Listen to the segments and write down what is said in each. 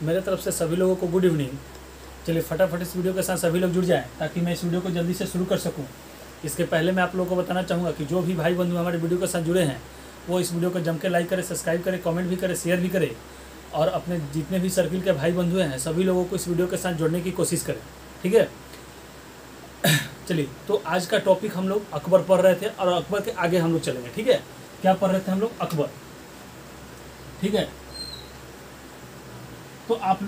मेरे तरफ से सभी लोगों को गुड इवनिंग। चलिए फटाफट इस वीडियो के साथ सभी लोग जुड़ जाएं ताकि मैं इस वीडियो को जल्दी से शुरू कर सकूं। इसके पहले मैं आप लोगों को बताना चाहूँगा कि जो भी भाई बंधु हमारे वीडियो के साथ जुड़े हैं वो इस वीडियो को जम के लाइक करें, सब्सक्राइब करें, कमेंट भी करें, शेयर भी करें और अपने जितने भी सर्किल के भाई बंधु हैं सभी लोगों को इस वीडियो के साथ जोड़ने की कोशिश करें, ठीक है। चलिए तो आज का टॉपिक हम लोग अकबर पढ़ रहे थे और अकबर के आगे हम लोग चलेंगे, ठीक है। क्या पढ़ रहे थे हम लोग? अकबर, ठीक है। तो आप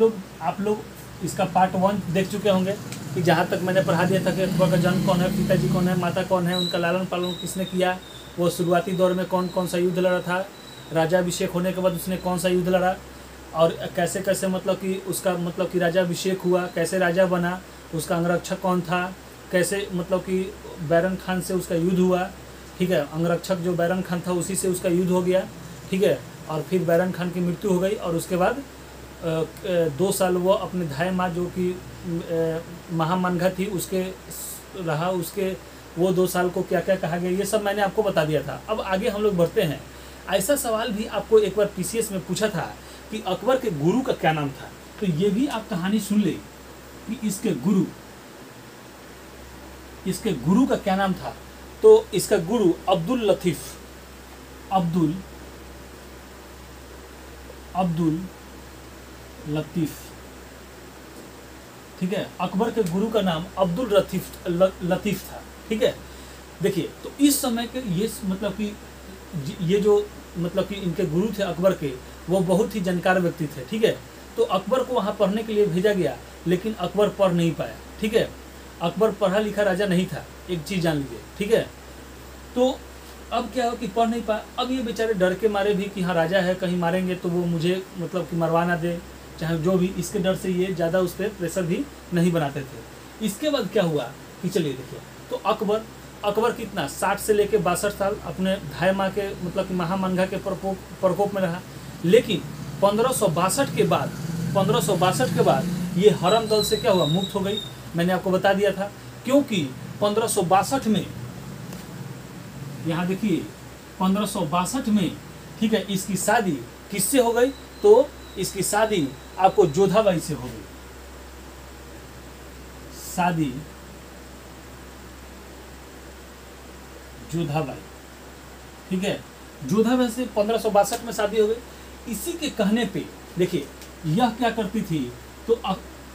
लोग इसका पार्ट 1 देख चुके होंगे कि जहाँ तक मैंने पढ़ा दिया था कि अकबर का जन्म कौन है, पिताजी कौन है, माता कौन है, उनका लालन पालन किसने किया, वो शुरुआती दौर में कौन कौन सा युद्ध लड़ा था, राजाभिषेक होने के बाद उसने कौन सा युद्ध लड़ा और कैसे कैसे मतलब कि उसका मतलब कि राजाभिषेक हुआ, कैसे राजा बना, उसका अंगरक्षक कौन था, कैसे मतलब कि बैरन खान से उसका युद्ध हुआ, ठीक है। अंगरक्षक जो बैरन खान था उसी से उसका युद्ध हो गया, ठीक है। और फिर बैरन खान की मृत्यु हो गई और उसके बाद 2 साल वो अपने धाय माँ जो कि महामानघा थी उसके रहा, उसके वो 2 साल को क्या क्या कहा गया ये सब मैंने आपको बता दिया था। अब आगे हम लोग बढ़ते हैं। ऐसा सवाल भी आपको एक बार पीसीएस में पूछा था कि अकबर के गुरु का क्या नाम था, तो ये भी आप कहानी सुन ले कि इसके गुरु का क्या नाम था। तो इसका गुरु अब्दुल लतीफ़, ठीक है। अकबर के गुरु का नाम अब्दुल लतीफ़ था, ठीक है। देखिए तो इस समय के ये मतलब कि ये जो मतलब कि इनके गुरु थे अकबर के, वो बहुत ही जानकार व्यक्ति थे, ठीक है। तो अकबर को वहाँ पढ़ने के लिए भेजा गया लेकिन अकबर पढ़ नहीं पाया, ठीक है। अकबर पढ़ा लिखा राजा नहीं था, एक चीज़ जान लीजिए, ठीक है। तो अब क्या हो कि पढ़ नहीं पाया। अब ये बेचारे डर के मारे भी कि हाँ राजा है, कहीं मारेंगे तो वो मुझे मतलब कि मरवा ना दे, चाहे जो भी, इसके डर से ये ज़्यादा उस पर प्रेशर भी नहीं बनाते थे। इसके बाद क्या हुआ कि चलिए देखिए, तो अकबर कितना 60 से लेकर 62 साल अपने धाय माँ के मतलब कि महामानघा के प्रकोप में रहा। लेकिन 1562 के बाद ये हरम दल से क्या हुआ, मुक्त हो गई। मैंने आपको बता दिया था क्योंकि 1562 में, यहाँ देखिए 1562 में, ठीक है, इसकी शादी किससे हो गई? तो इसकी शादी आपको जोधाबाई से हो गई। शादी जोधाबाई, ठीक है। जोधाबाई से 1562 में शादी हो गई। इसी के कहने पे देखिए यह क्या करती थी, तो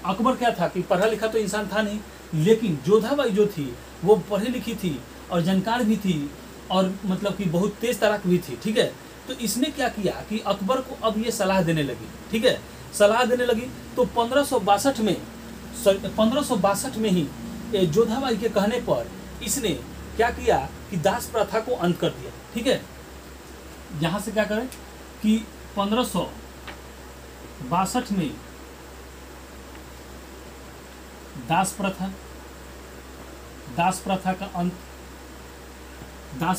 अकबर क्या था कि पढ़ा लिखा तो इंसान था नहीं, लेकिन जोधाबाई जो थी वो पढ़ी लिखी थी और जानकार भी थी और मतलब कि बहुत तेज तराक भी थी, ठीक है। तो इसने क्या किया कि अकबर को अब ये सलाह देने लगी, ठीक है, सलाह देने लगी। तो 1562 में ही जोधाबाई के कहने पर इसने क्या किया कि दास प्रथा को अंत कर दिया, ठीक है। यहाँ से क्या करें कि 1562 में दास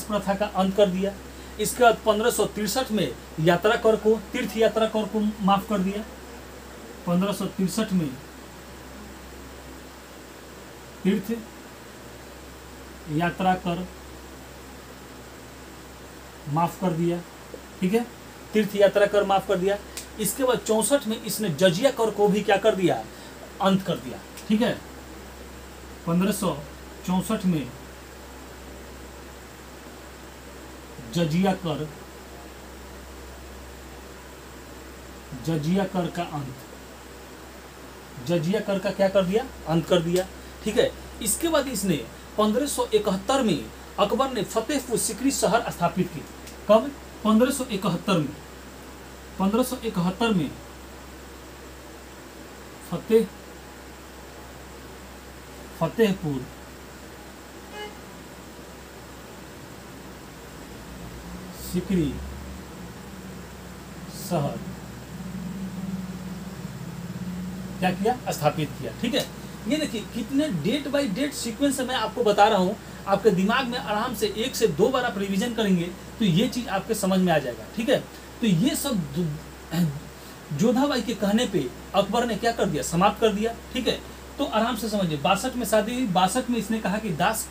प्रथा का अंत कर दिया। इसके बाद 1563 में तीर्थ यात्रा कर को माफ कर दिया। 1563 में तीर्थ यात्रा कर माफ कर दिया, ठीक है, तीर्थ यात्रा कर माफ कर दिया। इसके बाद 64 में इसने जजिया कर को भी क्या कर दिया, अंत कर दिया, ठीक है। 1564 में जजिया कर का अंत, जजिया कर का क्या कर दिया, अंत कर दिया, ठीक है। इसके बाद इसने 1571 में अकबर ने फतेहपुर सिकरी शहर स्थापित की। कब? 1571 में। 1571 में फतेहपुर सिकरी शहर क्या किया, स्थापित किया, ठीक है। ये देखिए कितने डेट बाय डेट सीक्वेंस से मैं आपको बता रहा हूँ, आपके दिमाग में आराम से 1 से 2 बार आप रिवीजन करेंगे तो ये चीज़ आपके समझ में आ जाएगा, ठीक है। तो ये सब जोधाबाई के कहने पे अकबर ने क्या कर दिया, समाप्त कर दिया, ठीक है। तो आराम से समझिए 62 में शादी हुई। 62 में इसने कहा कि दास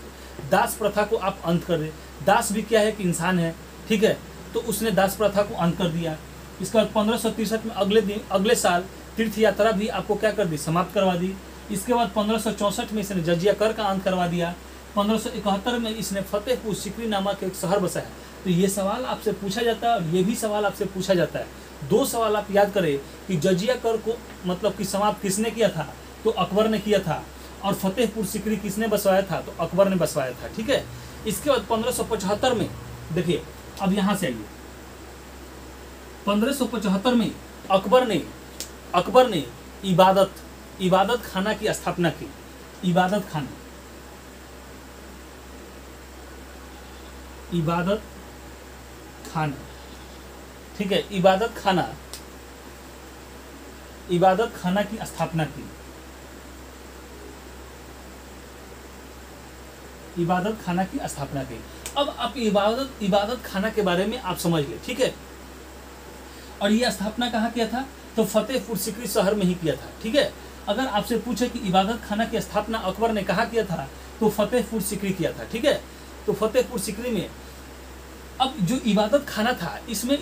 प्रथा को आप अंत कर दे। दास भी क्या है कि इंसान है, ठीक है। तो उसने दास प्रथा को अंत कर दिया। इसके बाद 1563 में अगले साल तीर्थ यात्रा भी आपको क्या कर दी, समाप्त करवा दी। इसके बाद 1564 में इसने जजिया कर का अंत करवा दिया। 1571 में इसने फतेहपुर सिकरी नामक एक शहर बसाया। तो ये सवाल आपसे पूछा जाता है और ये भी सवाल आपसे पूछा जाता है। दो सवाल आप याद करें कि जजिया कर को मतलब कि समाप्त किसने किया था, तो अकबर ने किया था, और फतेहपुर सिकरी किसने बसवाया था, तो अकबर ने बसवाया था। ठीक है। इसके बाद 1575 में देखिए, अब यहाँ से आइए, 1575 में अकबर ने इबादत खाना की स्थापना की। इबादत खाना, ठीक है, इबादत खाना की स्थापना की। इबादत खाना की स्थापना की। अब आप इबादत खाना के बारे में आप समझ ले, ठीक है। और ये स्थापना कहाँ किया था, तो फतेहपुर सिकरी शहर में ही किया था। ठीक है। अगर आपसे पूछे कि इबादत खाना की स्थापना अकबर ने कहाँ किया था, तो फतेहपुर सिकरी किया था। ठीक है। तो फतेहपुर सिकरी में अब जो इबादत खाना था, इसमें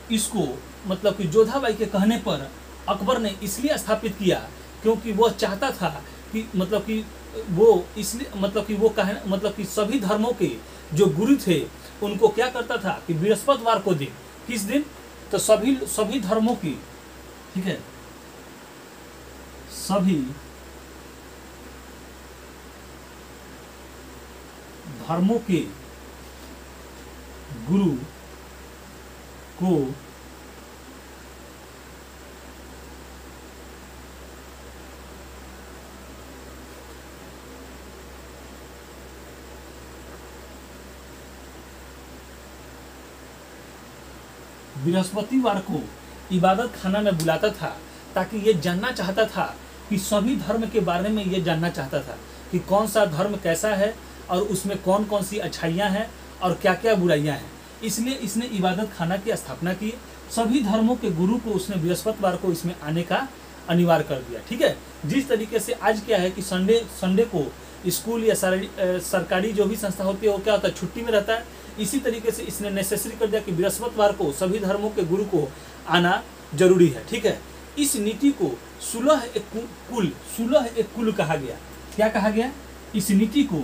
इसको मतलब कि जोधाबाई के कहने पर अकबर ने इसलिए स्थापित किया क्योंकि वह चाहता था कि मतलब कि सभी धर्मों के जो गुरु थे उनको क्या करता था कि बृहस्पतिवार को दिन, किस दिन, तो सभी धर्मों की, ठीक है, सभी धर्मों के गुरु को बृहस्पतिवार को इबादत खाना में बुलाता था, ताकि ये जानना चाहता था कि सभी धर्म के बारे में ये जानना चाहता था कि कौन सा धर्म कैसा है और उसमें कौन कौन सी अच्छाइयाँ हैं और क्या क्या बुराइयाँ हैं। इसलिए इसने इबादत खाना की स्थापना की। सभी धर्मों के गुरु को उसने बृहस्पतिवार को इसमें आने का अनिवार्य कर दिया। ठीक है। जिस तरीके से आज क्या है कि संडे को स्कूल या सरकारी जो भी संस्था होती है वो क्या होता है, छुट्टी में रहता है। इसी तरीके से इसने नेसेसरी कर दिया कि बृहस्पतिवार को सभी धर्मों के गुरु को आना जरूरी है। ठीक है। इस नीति को सुलह एक कुल कहा गया। क्या कहा गया? इस नीति को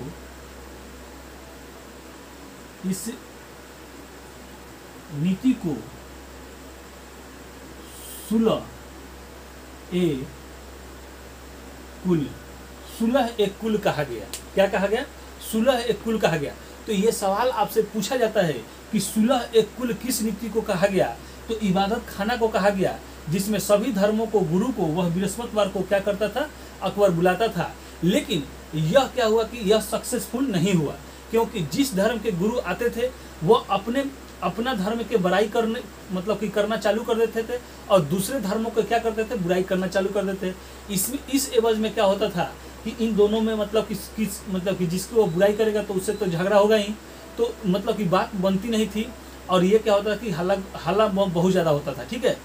सुलह एक कुल कहा गया। क्या कहा गया? सुलह एक कुल कहा गया। तो ये सवाल आपसे पूछा जाता है कि सुलह एक कुल किस नीति को कहा गया, तो इबादत खाना को कहा गया, जिसमें सभी धर्मों को गुरु को वह बृहस्पतिवार को क्या करता था, अकबर बुलाता था। लेकिन यह क्या हुआ कि यह सक्सेसफुल नहीं हुआ, क्योंकि जिस धर्म के गुरु आते थे वह अपना धर्म के बुराई करने मतलब कि करना चालू कर देते थे और दूसरे धर्मों को क्या करते थे, बुराई करना चालू कर देते। इसमें इस एवज में क्या होता था कि इन दोनों में मतलब कि जिसको वो बुराई करेगा तो उससे तो झगड़ा होगा ही, तो मतलब कि बात बनती नहीं थी और ये क्या होता था कि हल्ला बहुत ज़्यादा होता था। ठीक है।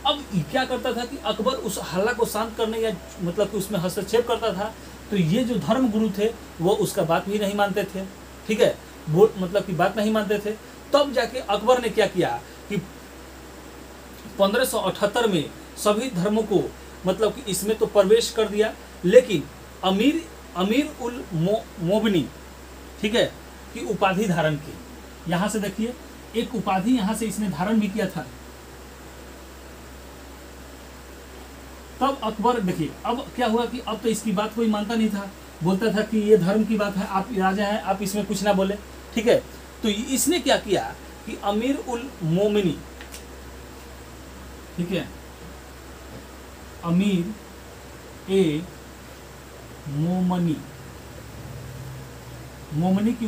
अब क्या करता था कि अकबर उस हल्ला को शांत करने या मतलब कि उसमें हस्तक्षेप करता था, तो ये जो धर्म गुरु थे वो उसका बात भी नहीं मानते थे। ठीक है। वो मतलब कि बात नहीं मानते थे। तब जाके अकबर ने क्या किया कि 1578 में सभी धर्मों को मतलब कि इसमें तो प्रवेश कर दिया, लेकिन अमीर उल मोमिनी, ठीक है, की उपाधि धारण की। यहाँ से देखिए एक उपाधि यहाँ से इसने धारण भी किया था। तब अकबर देखिए अब क्या हुआ कि अब तो इसकी बात कोई मानता नहीं था, बोलता था कि ये धर्म की बात है, आप राजा हैं, आप इसमें कुछ ना बोले। ठीक है। तो इसने क्या किया कि अमीर उल मोमिनी, ठीक है, अमीर ए मोमनी की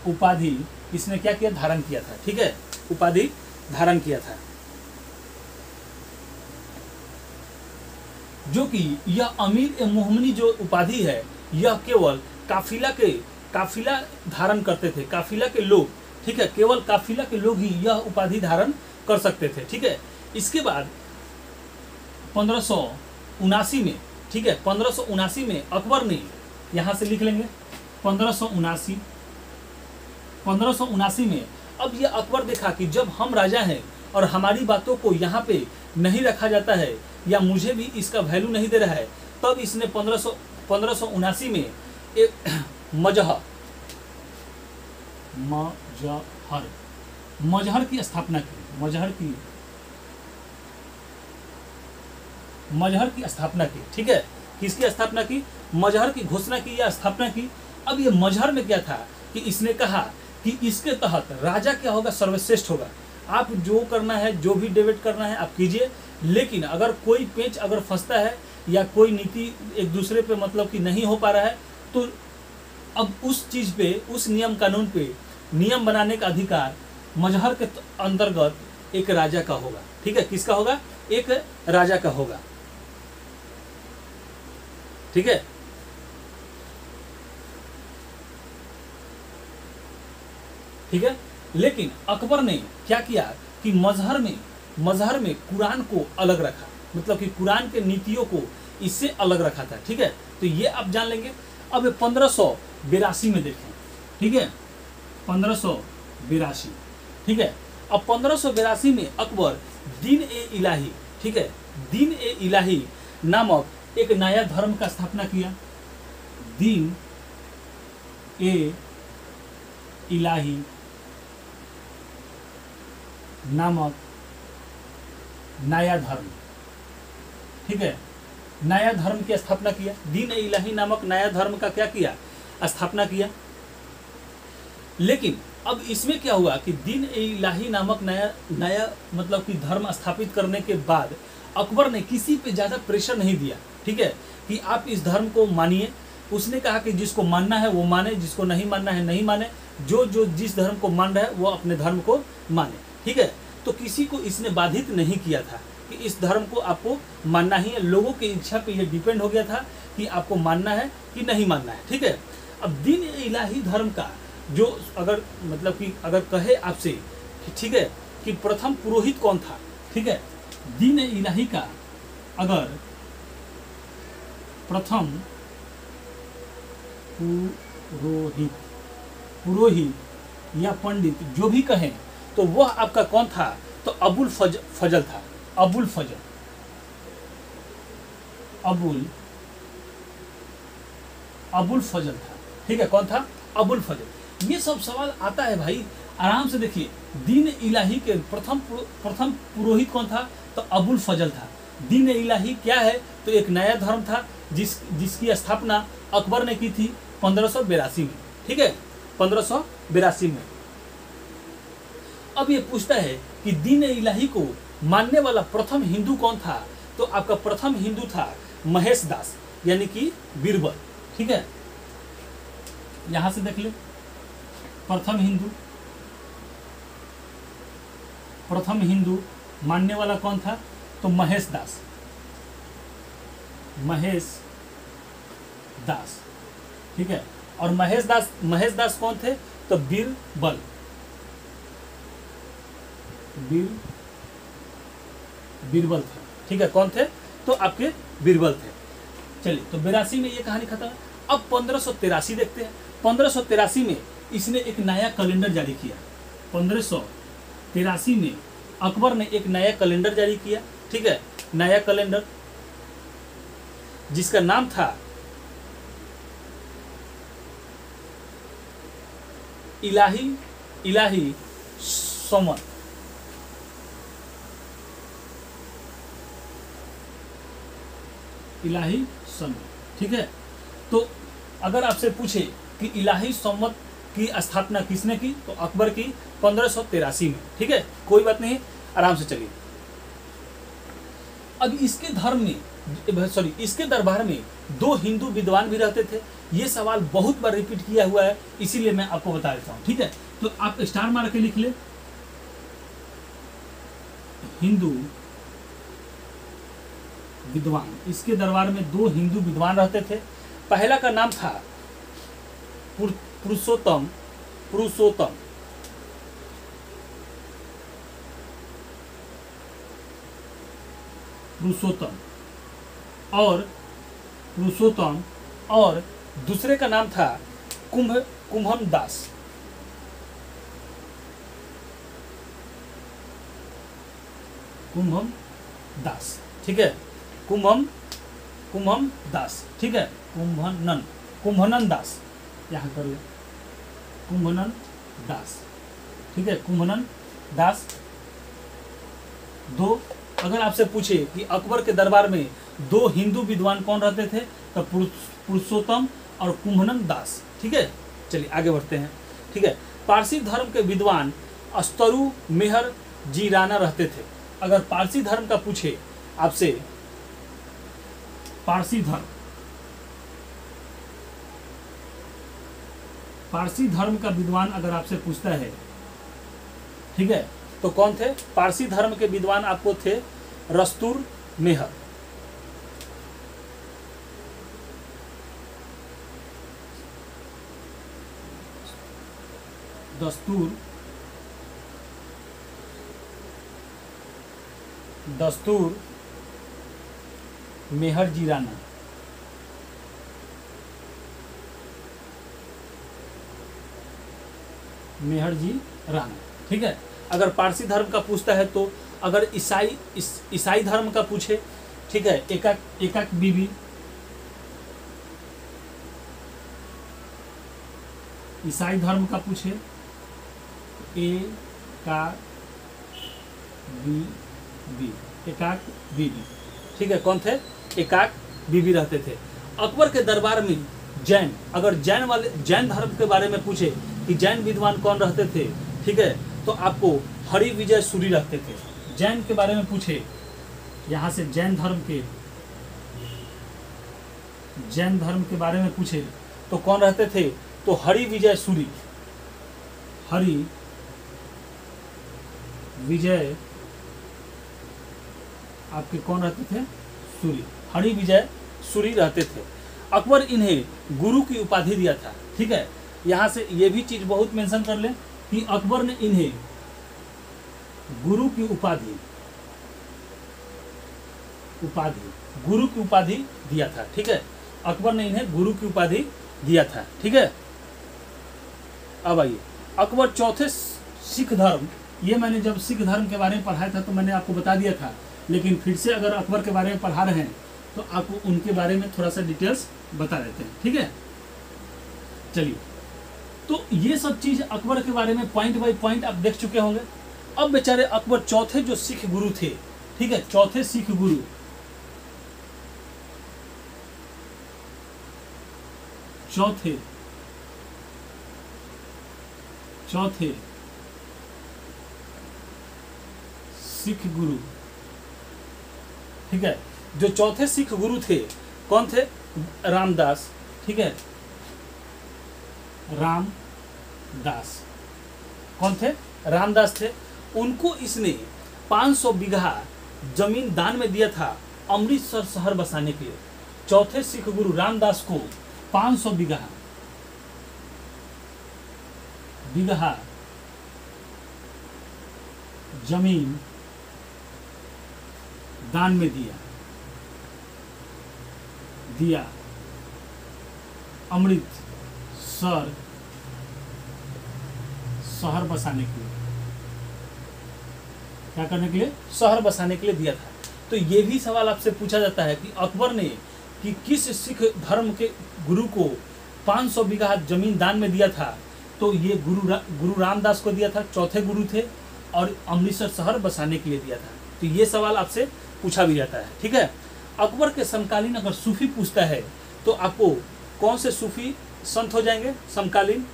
उपाधि इसने क्या किया, धारण किया था। ठीक है। उपाधि धारण किया था, जो कि यह अमीर ए मोहम्मनी जो उपाधि है यह केवल काफिला धारण करते थे, काफिला के लोग। ठीक है। केवल काफिला के लोग ही यह उपाधि धारण कर सकते थे। ठीक है। इसके बाद 1579 में, ठीक है, 1579 में अकबर ने, यहाँ से लिख लेंगे 1579 में अब ये अकबर देखा कि जब हम राजा हैं और हमारी बातों को यहाँ पे नहीं रखा जाता है या मुझे भी इसका वैल्यू नहीं दे रहा है, तब इसने 1579 में एक मजहर की स्थापना की। मजहर की स्थापना की, ठीक है। किसकी स्थापना की? मजहर की घोषणा की या स्थापना की। अब ये मजहर में क्या था कि इसने कहा कि इसके तहत राजा क्या होगा? सर्वश्रेष्ठ होगा। आप जो करना है, जो भी डिबेट करना है आप कीजिए, लेकिन अगर कोई पेच अगर फंसता है या कोई नीति एक दूसरे पे मतलब कि नहीं हो पा रहा है, तो अब उस चीज़ पे, उस नियम कानून पे नियम बनाने का अधिकार मजहर के अंतर्गत एक राजा का होगा, ठीक है। किसका होगा? एक राजा का होगा, ठीक है। ठीक है, लेकिन अकबर ने क्या किया कि मजहर में कुरान को अलग रखा, मतलब कि कुरान के नीतियों को इससे अलग रखा था, ठीक है। तो ये आप जान लेंगे। अब 1582 में देखें, ठीक है, 1582, ठीक है। अब 1582 में अकबर दीन-ए-इलाही, ठीक है, दीन-ए-इलाही नामक एक नया धर्म का स्थापना किया। दीन-ए-इलाही नामक नया धर्म, ठीक है, नया धर्म की स्थापना किया। दीन-ए-इलाही नामक नया धर्म का क्या किया? स्थापना किया। लेकिन अब इसमें क्या हुआ कि दीन-ए-इलाही नामक नया मतलब कि धर्म स्थापित करने के बाद अकबर ने किसी पे ज़्यादा प्रेशर नहीं दिया, ठीक है, कि आप इस धर्म को मानिए। उसने कहा कि जिसको मानना है वो माने, जिसको नहीं मानना है नहीं माने, जो जिस धर्म को मान रहा है वो अपने धर्म को माने, ठीक है। तो किसी को इसने बाधित नहीं किया था कि इस धर्म को आपको मानना ही है। लोगों की इच्छा पे ये डिपेंड हो गया था कि आपको मानना है कि नहीं मानना है, ठीक है। अब दीन-ए-इलाही धर्म का जो अगर मतलब कि अगर कहे आपसे, ठीक है, कि प्रथम पुरोहित कौन था, ठीक है, दीन-ए-इलाही का अगर प्रथम पुरोहित या पंडित जो भी कहें तो वह आपका कौन था? तो अबुल फजल था। अबुल फजल था, ठीक है। कौन था? अबुल फजल। ये सब सवाल आता है भाई, आराम से देखिए। दीन-ए-इलाही के प्रथम पुरोहित कौन था? तो अबुल फजल था। दीन-ए-इलाही क्या है? तो एक नया धर्म था जिसकी स्थापना अकबर ने की थी 1582 में, ठीक है, 1582 में। अब ये पूछता है कि दीन-ए-इलाही को मानने वाला प्रथम हिंदू कौन था? तो आपका प्रथम हिंदू था महेश दास, यानी कि बीरबल, ठीक है। यहां से देख ले, प्रथम हिंदू मानने वाला कौन था? तो महेश दास, ठीक है। और महेश दास कौन थे? तो बीरबल थे, ठीक है। कौन थे? तो आपके बीरबल थे। चलिए, तो 82 में ये कहानी खत्म है। अब 1583 देखते हैं। 1583 में इसने एक नया कैलेंडर जारी किया। 1583 में अकबर ने एक नया कैलेंडर जारी किया, ठीक है, नया कैलेंडर जिसका नाम था इलाही संवत, ठीक है। तो अगर आपसे पूछे कि इलाही संवत की स्थापना किसने की, तो अकबर की 1583 में, ठीक है। कोई बात नहीं, आराम से चलिए। अब इसके दरबार में 2 हिंदू विद्वान भी रहते थे। ये सवाल बहुत बार रिपीट किया हुआ है, इसीलिए मैं आपको बता देता हूँ, ठीक है। तो आप स्टार मार के लिख ले, हिंदू विद्वान। इसके दरबार में 2 हिंदू विद्वान रहते थे। पहला का नाम था पुरुषोत्तम, और दूसरे का नाम था कुम्भम दास। कुंभम दास, ठीक है, कुंभम दास, ठीक है, कुंभनन दास, यहाँ कर ले, कुंभनन दास, ठीक है, कुंभनन दास। दो, अगर आपसे पूछे कि अकबर के दरबार में दो हिंदू विद्वान कौन रहते थे, तो पुरुषोत्तम और कुंभनन दास, ठीक है। चलिए आगे बढ़ते हैं, ठीक है। पारसी धर्म के विद्वान अस्तरु मेहर जी राणा रहते थे। अगर पारसी धर्म का पूछे आपसे, पारसी धर्म का विद्वान अगर आपसे पूछता है, ठीक है, तो कौन थे? पारसी धर्म के विद्वान आपको थे रस्तुर मेहर, दस्तूर मेहर जी राणा, ठीक है। अगर पारसी धर्म का पूछता है तो अगर ईसाई धर्म का पूछे, ठीक है, एकाक बीबी, ईसाई धर्म का पूछे एकाक बीबी, ठीक है, कौन थे? एकाक बीबी रहते थे। अकबर के दरबार में जैन, अगर जैन धर्म के बारे में पूछे कि जैन विद्वान कौन रहते थे, ठीक है, तो आपको हरि विजय सूरी रहते थे। जैन के बारे में पूछे, यहाँ से जैन धर्म के बारे में पूछे तो कौन रहते थे? तो हरि विजय सूरी, हरि विजय आपके कौन रहते थे? सूरी, हरि विजय सूरी रहते थे। अकबर इन्हें गुरु की उपाधि दिया था, ठीक है। यहाँ से ये भी चीज बहुत मेंशन कर ले कि अकबर ने इन्हें गुरु की उपाधि दिया था, ठीक है। अकबर ने इन्हें गुरु की उपाधि दिया था, ठीक है। अब आइए, अकबर चौथे सिख धर्म, ये मैंने जब सिख धर्म के बारे में पढ़ाया था तो मैंने आपको बता दिया था, लेकिन फिर से अगर अकबर के बारे में पढ़ा रहे हैं तो आपको उनके बारे में थोड़ा सा डिटेल्स बता देते हैं, ठीक है। चलिए, तो ये सब चीज अकबर के बारे में पॉइंट बाय पॉइंट आप देख चुके होंगे। अब बेचारे अकबर चौथे जो सिख गुरु थे, ठीक है, चौथे सिख गुरु, चौथे सिख गुरु, ठीक है, जो चौथे सिख गुरु थे कौन थे? रामदास, ठीक है, रामदास, कौन थे? रामदास थे। उनको इसने 500 बीघा जमीन दान में दिया था अमृतसर शहर बसाने के लिए। चौथे सिख गुरु रामदास को 500 बीघा जमीन दान में दिया अमृतसर शहर बसाने के लिए। क्या करने के लिए? शहर बसाने के लिए दिया था। तो ये भी सवाल आपसे पूछा जाता है कि अकबर ने कि किस सिख धर्म के गुरु को 500 बीघा जमीन दान में दिया था? तो ये गुरु रामदास को दिया था, चौथे गुरु थे, और अमृतसर शहर बसाने के लिए दिया था। तो ये सवाल आपसे पूछा भी जाता है, ठीक है। अकबर के समकालीन अगर सूफी पूछता है तो आपको कौन से सूफी संत हो जाएंगे समकालीन?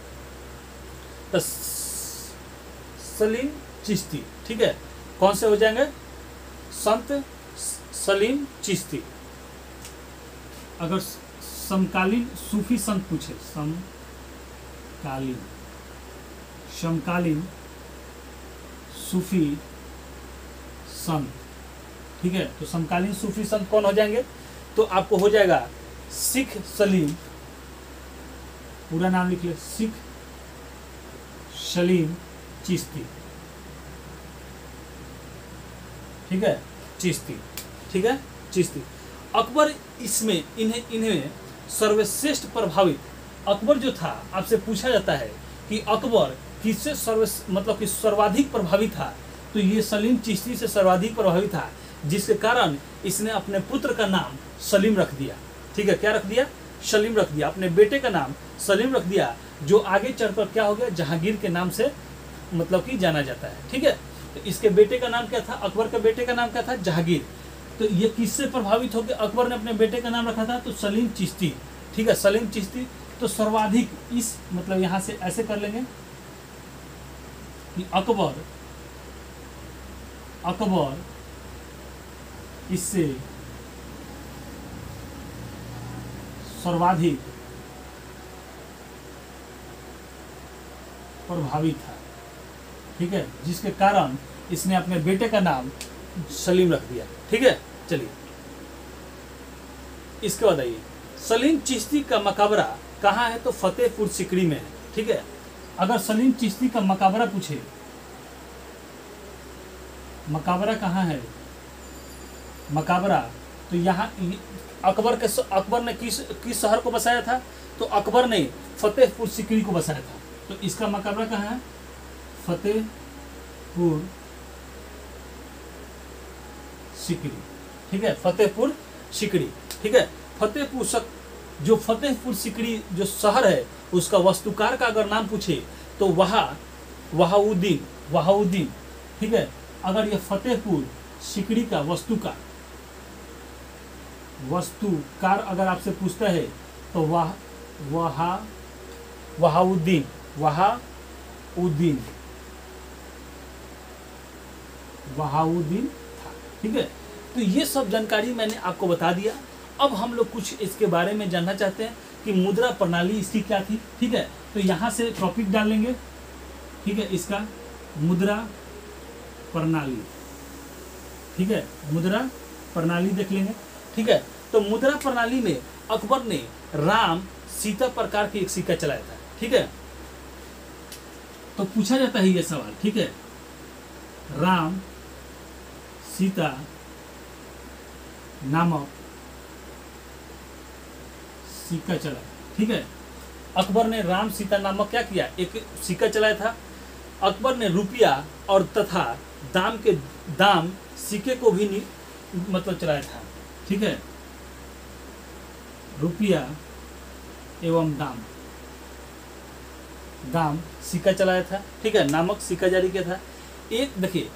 तो सलीम चिश्ती, ठीक है, कौन से हो जाएंगे? संत सलीम चिश्ती। अगर समकालीन सूफी संत पूछे, समकालीन सूफी संत, ठीक है, तो समकालीन सूफी संत कौन हो जाएंगे? तो आपको हो जाएगा सिख सलीम, पूरा नाम लिख ले, सिख सलीम चिश्ती, ठीक है, चिश्ती, ठीक है, चिश्ती। अकबर इसमें इन्हें सर्वश्रेष्ठ प्रभावित, अकबर जो था, आपसे पूछा जाता है कि अकबर किससे मतलब कि सर्वाधिक प्रभावित था, तो ये सलीम चिश्ती से सर्वाधिक प्रभावित था, जिसके कारण इसने अपने पुत्र का नाम सलीम रख दिया। ठीक है, क्या रख दिया? सलीम रख दिया। अपने बेटे का नाम सलीम रख दिया, जो आगे चढ़कर क्या हो गया? जहांगीर के नाम से मतलब कि जाना जाता है। ठीक है, तो इसके बेटे का नाम क्या था? अकबर के बेटे का नाम क्या था? जहांगीर। तो ये किससे प्रभावित होकर अकबर ने अपने बेटे का नाम रखा था? तो सलीम चिश्ती। ठीक है, सलीम चिश्ती। तो सर्वाधिक इस मतलब यहाँ से ऐसे कर लेंगे कि अकबर इससे सर्वाधिक प्रभावित था। ठीक है, जिसके कारण इसने अपने बेटे का नाम सलीम रख दिया। ठीक है, चलिए इसके बाद आइए, सलीम चिश्ती का मकबरा कहाँ है? तो फतेहपुर सिकरी में है। ठीक है, अगर सलीम चिश्ती का मकबरा पूछे, मकबरा कहाँ है? मकबरा तो यहाँ अकबर ने किस शहर को बसाया था? तो अकबर ने फतेहपुर सिकरी को बसाया था। तो इसका मकबरा कहाँ है? फतेहपुर सिकरी। ठीक है, फतेहपुर सिकरी। ठीक है, जो फतेहपुर सिकरी जो शहर है, उसका वास्तुकार का अगर नाम पूछे तो वहाउद्दीन। ठीक है, अगर ये फतेहपुर सिकरी का वास्तुकार अगर आपसे पूछता है तो वहाउद्दीन था। ठीक है, तो ये सब जानकारी मैंने आपको बता दिया। अब हम लोग कुछ इसके बारे में जानना चाहते हैं कि मुद्रा प्रणाली इसकी क्या थी। ठीक है, तो यहाँ से टॉपिक डाल लेंगे। ठीक है, इसका मुद्रा प्रणाली। ठीक है, मुद्रा प्रणाली देख लेंगे। ठीक है, तो मुद्रा प्रणाली में अकबर ने राम सीता प्रकार की एक सिक्का चलाया था। ठीक है, तो पूछा जाता है ये सवाल। ठीक है, राम सीता नामक सिक्का चला। ठीक है, अकबर ने राम सीता नामक क्या किया? एक सिक्का चलाया था। अकबर ने रुपया और तथा दाम सिक्के को भी मतलब चलाया था। ठीक है, रुपया एवं दाम सिक्का चलाया था। ठीक है, नामक सिक्का जारी किया था। एक देखिए,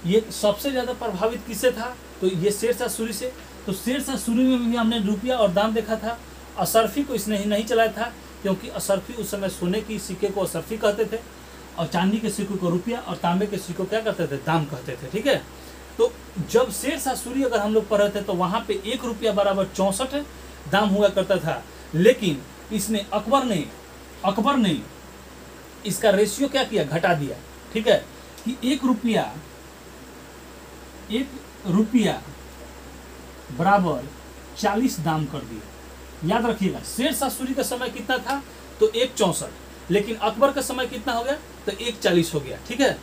ये सबसे ज्यादा प्रभावित किससे था? तो ये शेरशाह सूरी से। तो शेरशाह सूरी में भी हमने रुपया और दाम देखा था। असरफी को इसने नहीं चलाया था, क्योंकि असरफी उस समय सोने की सिक्के को असरफी कहते थे, और चांदी के सिक्के को रुपया, और तांबे के सिक्के को क्या कहते थे? दाम कहते थे। ठीक है, तो जब शेरशाह सूरी अगर हम लोग पढ़ रहे थे तो वहाँ पे 1 रुपया बराबर 64 दाम हुआ करता था। लेकिन इसने अकबर ने इसका रेशियो क्या किया? घटा दिया। ठीक है, कि 1 रुपया बराबर 40 दाम कर दिया। याद रखिएगा, शेरशाह सूरी का समय कितना था? तो 1.64, लेकिन अकबर का समय कितना हो गया? तो 1.40 हो गया। ठीक है,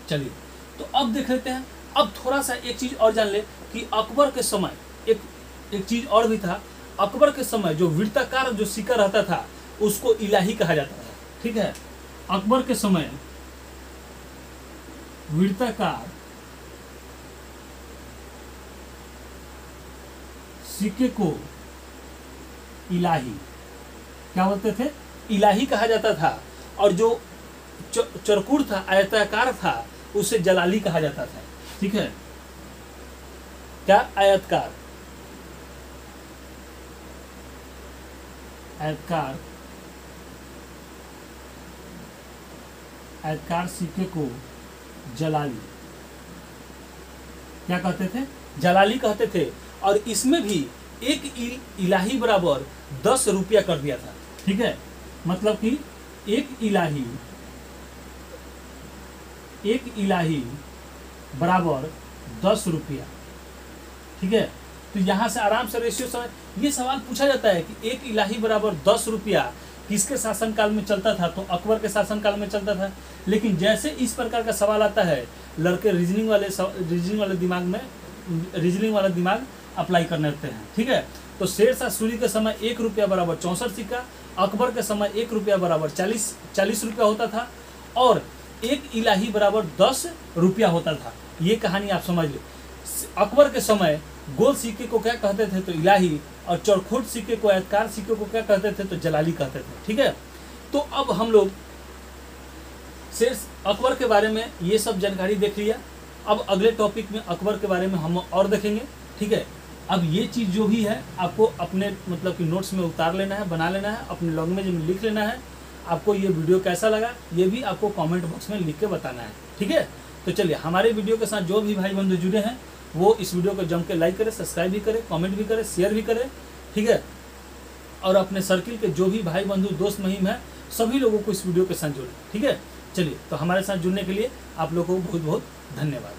चलिए तो अब देख लेते हैं। अब थोड़ा सा एक चीज और जान ले कि अकबर के समय एक चीज और भी था। अकबर के समय जो वृत्ताकार जो सिक्का रहता था उसको इलाही कहा जाता था। ठीक है, अकबर के समय वृत्ताकार सिक्के को इलाही क्या बोलते थे? इलाही कहा जाता था। और जो चरकुर था, आयताकार था, उसे जलाली कहा जाता था। ठीक है, क्या? आयतकार सिक्के को जलाली क्या कहते थे? जलाली कहते थे। और इसमें भी एक इलाही बराबर 10 रुपया कर दिया था। ठीक है, मतलब कि एक इलाही बराबर 10 रुपया। ठीक है, तो यहाँ से आराम से रेशियो समझ। ये सवाल पूछा जाता है कि एक इलाही बराबर 10 रुपया किसके शासनकाल में चलता था? तो अकबर के शासनकाल में चलता था। लेकिन जैसे इस प्रकार का सवाल आता है, लड़के रीजनिंग वाला दिमाग अप्लाई करने लगते हैं। ठीक है, तो शेरशाह सूरी के समय 1 रुपया बराबर 64 सिक्का, अकबर के समय 1 रुपया बराबर 40 रुपया होता था, और 1 इलाही बराबर 10 रुपया होता था। ये कहानी आप समझ लो। अकबर के समय गोल सिक्के को क्या कहते थे, तो इलाही, और चौखुट सिक्के को, आयतकार सिक्के को क्या कहते थे, तो जलाली कहते थे। ठीक है, तो अब हम लोग शेर अकबर के बारे में ये सब जानकारी देख लिया। अब अगले टॉपिक में अकबर के बारे में हम और देखेंगे। ठीक है, अब ये चीज़ जो भी है आपको अपने मतलब कि नोट्स में उतार लेना है, बना लेना है, अपने लैंग्वेज में लिख लेना है। आपको ये वीडियो कैसा लगा ये भी आपको कमेंट बॉक्स में लिख के बताना है। ठीक है, तो चलिए, हमारे वीडियो के साथ जो भी भाई बंधु जुड़े हैं वो इस वीडियो को जम के लाइक करें, सब्सक्राइब भी करें, कमेंट भी करें, शेयर भी करें। ठीक है, और अपने सर्किल के जो भी भाई बंधु दोस्त महिम है सभी लोगों को इस वीडियो के साथ जोड़ें। ठीक है, चलिए, तो हमारे साथ जुड़ने के लिए आप लोगों को बहुत बहुत धन्यवाद।